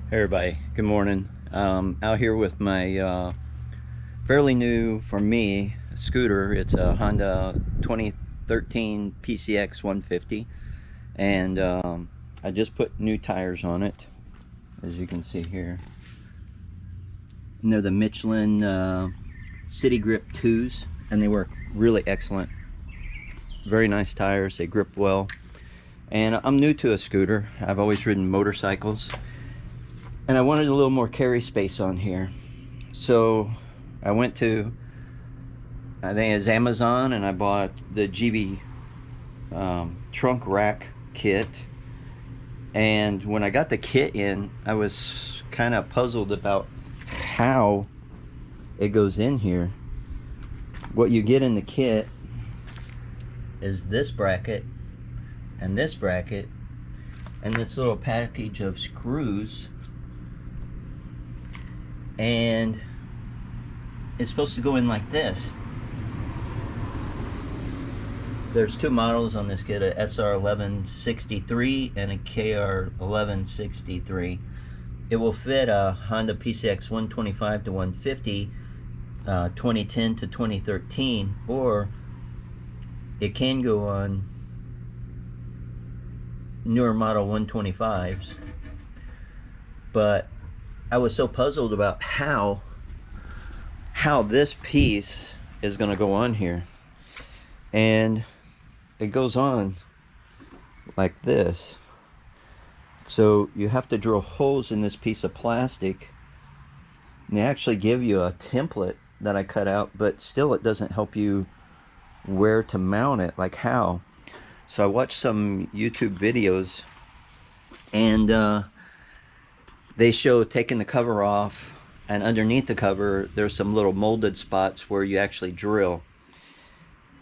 Hey everybody, good morning. Out here with my fairly new, for me, scooter. It's a Honda 2013 PCX 150, and I just put new tires on it, as you can see here. And they're the Michelin City Grip 2s, and they work really excellent. Very nice tires, they grip well. And I'm new to a scooter. I've always ridden motorcycles, and I wanted a little more carry space on here. So I went to, I think it's Amazon, and I bought the Givi trunk rack kit. And when I got the kit in, I was kind of puzzled about how it goes in here. What you get in the kit is this bracket and this bracket and this little package of screws, and it's supposed to go in like this. There's two models on this kit, a SR1163 and a KR1163. It will fit a Honda PCX 125 to 150, 2010 to 2013, or it can go on newer model 125s. But I was so puzzled about how this piece is going to go on here, and it goes on like this. So you have to drill holes in this piece of plastic, and they actually give you a template that I cut out, but still it doesn't help you where to mount it, like how. So I watched some YouTube videos, and they show taking the cover off, and underneath the cover there's some little molded spots where you actually drill.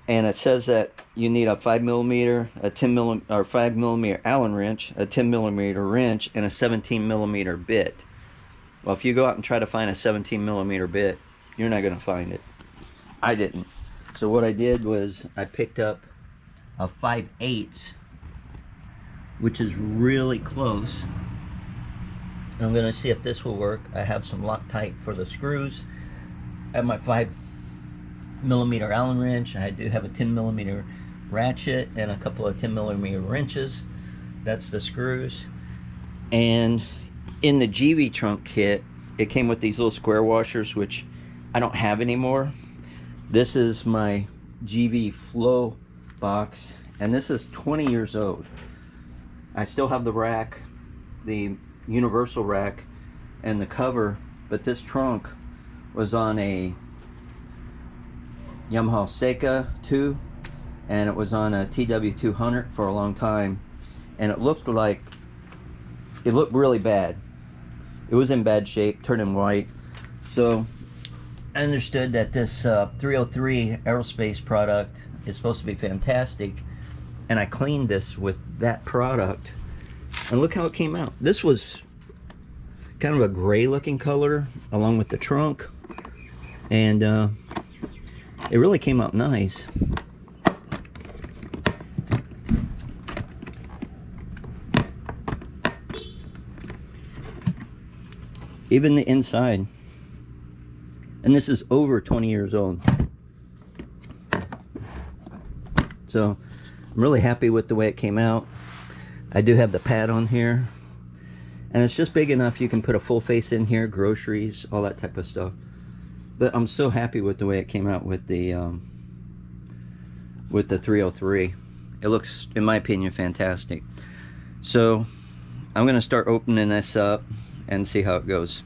And it says that you need a 5mm, a 10mm, or 5mm Allen wrench, a 10mm wrench, and a 17mm bit. Well, if you go out and try to find a 17mm bit, you're not going to find it. I didn't. So what I did was I picked up a 5/8, which is really close. I'm going to see if this will work. I have some Loctite for the screws. I have my 5mm Allen wrench. I do have a 10mm ratchet and a couple of 10mm wrenches. That's the screws. And in the Givi trunk kit, it came with these little square washers, which I don't have anymore. This is my Givi Flow box, and this is 20 years old. I still have the rack, the universal rack, and the cover, but this trunk was on a Yamaha Seika 2, and it was on a TW200 for a long time, and it looked really bad. It was in bad shape, turning white. So I understood that this 303 aerospace product is supposed to be fantastic, and I cleaned this with that product, and look how it came out. This was kind of a gray looking color along with the trunk, and it really came out nice. Even the inside. And this is over 20 years old. So I'm really happy with the way it came out. I do have the pad on here, and it's just big enough you can put a full face in here, groceries, all that type of stuff. But I'm so happy with the way it came out with the 303. It looks, in my opinion, fantastic. So I'm going to start opening this up and see how it goes.